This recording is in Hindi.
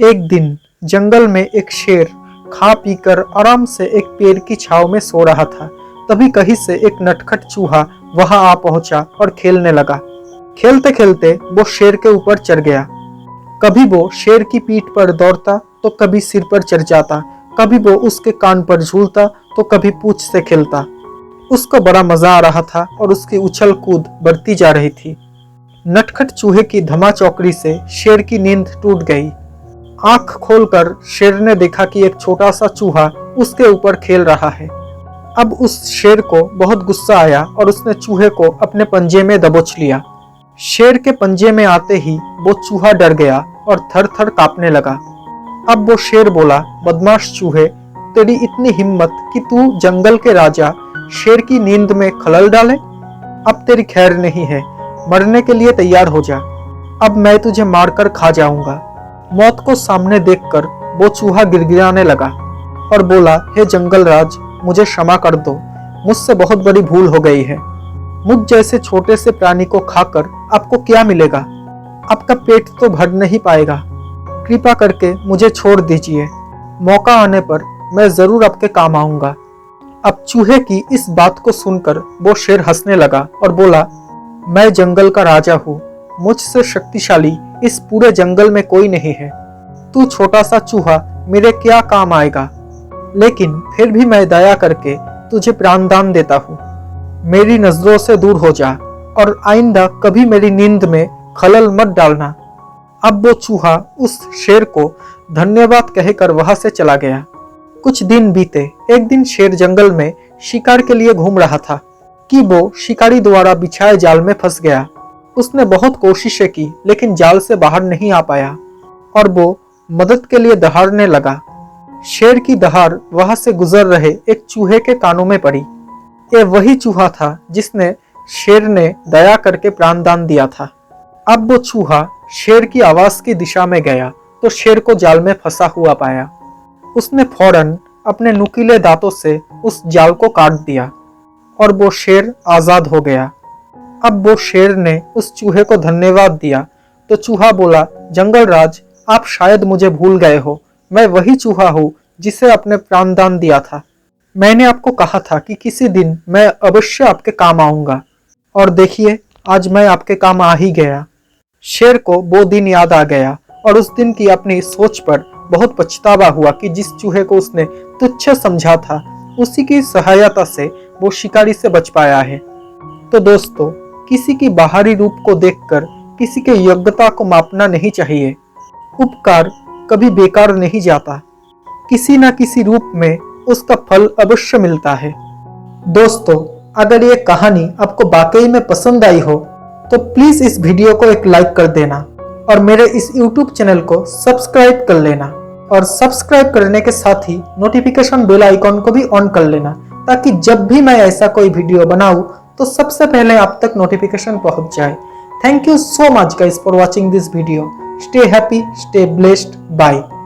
एक दिन जंगल में एक शेर खा पीकर आराम से एक पेड़ की छांव में सो रहा था। तभी कहीं से एक नटखट चूहा वहां आ पहुंचा और खेलने लगा। खेलते खेलते वो शेर के ऊपर चढ़ गया। कभी वो शेर की पीठ पर दौड़ता तो कभी सिर पर चढ़ जाता, कभी वो उसके कान पर झूलता तो कभी पूंछ से खेलता। उसको बड़ा मजा आ रहा था और उसकी उछल कूद बढ़ती जा रही थी। नटखट चूहे की धमाचौकड़ी से शेर की नींद टूट गई। आंख खोलकर शेर ने देखा कि एक छोटा सा चूहा उसके ऊपर खेल रहा है। अब उस शेर को बहुत गुस्सा आया और उसने चूहे को अपने पंजे में दबोच लिया। शेर के पंजे में आते ही वो चूहा डर गया और थर थर कांपने लगा। अब वो शेर बोला, बदमाश चूहे, तेरी इतनी हिम्मत कि तू जंगल के राजा शेर की नींद में खलल डाले। अब तेरी खैर नहीं है, मरने के लिए तैयार हो जा। अब मैं तुझे मारकर खा जाऊंगा। मौत को सामने देखकर वो चूहा गिड़गिड़ाने लगा और बोला, हे जंगल राज, मुझे क्षमा कर दो, मुझसे बहुत बड़ी भूल हो गई है। मुझ जैसे छोटे से प्राणी को खाकर आपको क्या मिलेगा? आपका पेट तो भर नहीं पाएगा। कृपा करके मुझे छोड़ दीजिए। मौका आने पर मैं जरूर आपके काम आऊंगा। अब चूहे की इस बात को सुनकर वो शेर हंसने लगा और बोला, मैं जंगल का राजा हूँ, मुझसे शक्तिशाली इस पूरे जंगल में कोई नहीं है। तू छोटा सा चूहा मेरे क्या काम आएगा? लेकिन फिर भी मैं दया करके तुझे प्राणदान देता हूँ। मेरी नजरों से दूर हो जा और आइंदा कभी मेरी नींद में खलल मत डालना। अब वो चूहा उस शेर को धन्यवाद कहकर वहां से चला गया। कुछ दिन बीते। एक दिन शेर जंगल में शिकार के लिए घूम रहा था कि वो शिकारी द्वारा बिछाए जाल में फंस गया। उसने बहुत कोशिशें की लेकिन जाल से बाहर नहीं आ पाया और वो मदद के लिए दहाड़ने लगा। शेर की दहाड़ वहां से गुजर रहे एक चूहे के कानों में पड़ी। ये वही चूहा था जिसने शेर ने दया करके प्राणदान दिया था। अब वो चूहा शेर की आवाज की दिशा में गया तो शेर को जाल में फंसा हुआ पाया। उसने फौरन अपने नुकीले दांतों से उस जाल को काट दिया और वो शेर आजाद हो गया। अब वो शेर ने उस चूहे को धन्यवाद दिया तो चूहा बोला, जंगल राज, आप शायद मुझे भूल गए हो। मैं वही चूहा हूँ जिसे आपने प्राणदान दिया था। मैंने आपको कहा था कि किसी दिन मैं अवश्य आपके काम आऊंगा और देखिए, आज मैं आपके काम आ ही गया। शेर को वो दिन याद आ गया और उस दिन की अपनी सोच पर बहुत पछतावा हुआ कि जिस चूहे को उसने तुच्छ समझा था, उसी की सहायता से वो शिकारी से बच पाया है। तो दोस्तों, किसी की बाहरी रूप को देखकर किसी के योग्यता को मापना नहीं चाहिए। उपकार कभी बेकार नहीं जाता। किसी न किसी रूप में उसका फल अवश्य मिलता है। दोस्तों, अगर ये कहानी आपको वाकई में पसंद आई हो तो प्लीज इस वीडियो को एक लाइक कर देना और मेरे इस YouTube चैनल को सब्सक्राइब कर लेना और सब्सक्राइब करने के साथ ही नोटिफिकेशन बेल आइकॉन को भी ऑन कर लेना, ताकि जब भी मैं ऐसा कोई वीडियो बनाऊं तो सबसे पहले आप तक नोटिफिकेशन पहुंच जाए। Thank you so much guys for watching this video. Stay happy, stay blessed. Bye.